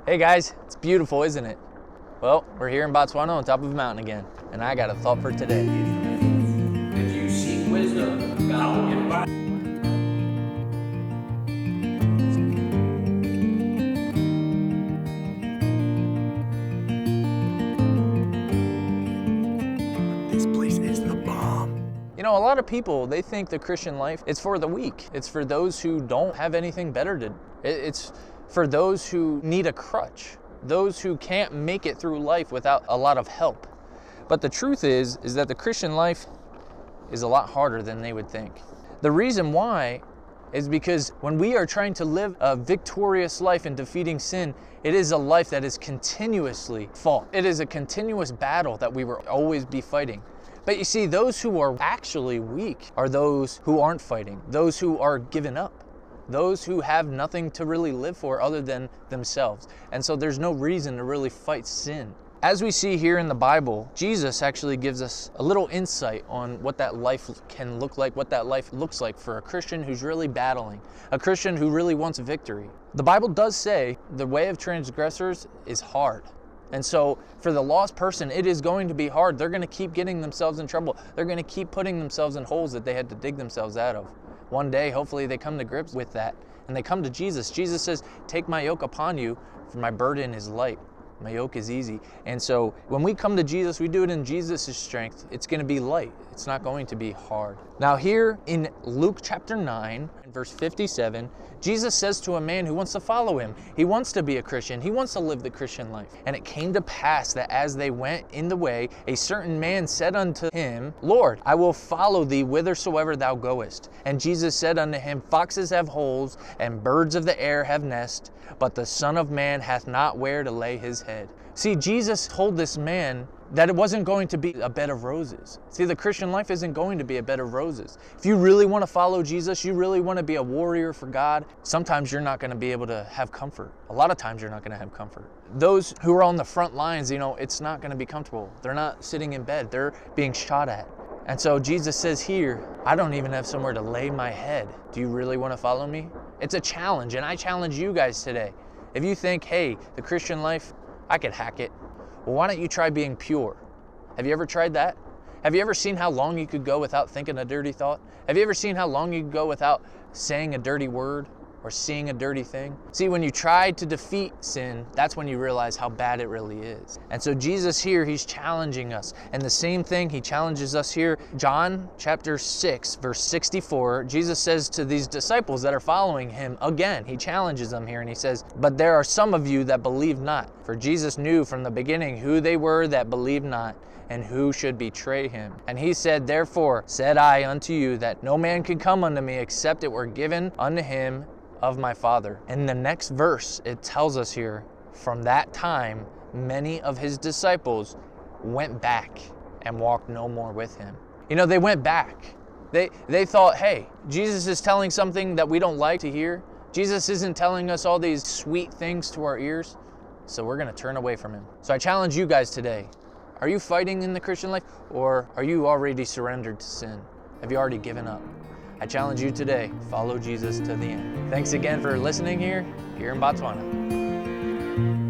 Hey guys, it's beautiful, isn't it? Well, we're here in Botswana on top of a mountain again, and I got a thought for today. If you seek wisdom, God will give it. This place is the bomb. You know, a lot of people, they think the Christian life is for the weak. It's for those who don't have anything better to do. It's for those who need a crutch, those who can't make it through life without a lot of help. But the truth is that the Christian life is a lot harder than they would think. The reason why is because when we are trying to live a victorious life in defeating sin, it is a life that is continuously fought. It is a continuous battle that we will always be fighting. But you see, those who are actually weak are those who aren't fighting, those who are given up, those who have nothing to really live for other than themselves. And so there's no reason to really fight sin. As we see here in the Bible, Jesus actually gives us a little insight on what that life can look like, what that life looks like for a Christian who's really battling, a Christian who really wants victory. The Bible does say the way of transgressors is hard. And so for the lost person, it is going to be hard. They're going to keep getting themselves in trouble. They're going to keep putting themselves in holes that they had to dig themselves out of. One day, hopefully they come to grips with that and they come to Jesus. Jesus says, "Take my yoke upon you, for my burden is light. My yoke is easy." And so when we come to Jesus, we do it in Jesus' strength. It's going to be light. It's not going to be hard. Now here in Luke chapter 9, verse 57, Jesus says to a man who wants to follow him, he wants to be a Christian, he wants to live the Christian life. "And it came to pass that as they went in the way, a certain man said unto him, Lord, I will follow thee whithersoever thou goest. And Jesus said unto him, Foxes have holes, and birds of the air have nests, but the Son of Man hath not where to lay his head." See, Jesus told this man that it wasn't going to be a bed of roses. See, the Christian life isn't going to be a bed of roses. If you really want to follow Jesus, you really want to be a warrior for God, sometimes you're not going to be able to have comfort. A lot of times you're not going to have comfort. Those who are on the front lines, it's not going to be comfortable. They're not sitting in bed. They're being shot at. And so Jesus says here, I don't even have somewhere to lay my head. Do you really want to follow me? It's a challenge, and I challenge you guys today. If you think, hey, the Christian life, I could hack it. Well, why don't you try being pure? Have you ever tried that? Have you ever seen how long you could go without thinking a dirty thought? Have you ever seen how long you could go without saying a dirty word or seeing a dirty thing? See, when you try to defeat sin, that's when you realize how bad it really is. And so Jesus here, he's challenging us. And the same thing, he challenges us here. John chapter 6, verse 64, Jesus says to these disciples that are following him, again, he challenges them here and he says, "But there are some of you that believe not." For Jesus knew from the beginning who they were that believed not, and who should betray him. And he said, "Therefore said I unto you that no man can come unto me except it were given unto him of my Father." In the next verse, it tells us here, from that time, many of his disciples went back and walked no more with him. They went back. They thought, hey, Jesus is telling something that we don't like to hear. Jesus isn't telling us all these sweet things to our ears, so we're going to turn away from him. So I challenge you guys today. Are you fighting in the Christian life, or are you already surrendered to sin? Have you already given up? I challenge you today, follow Jesus to the end. Thanks again for listening here in Botswana.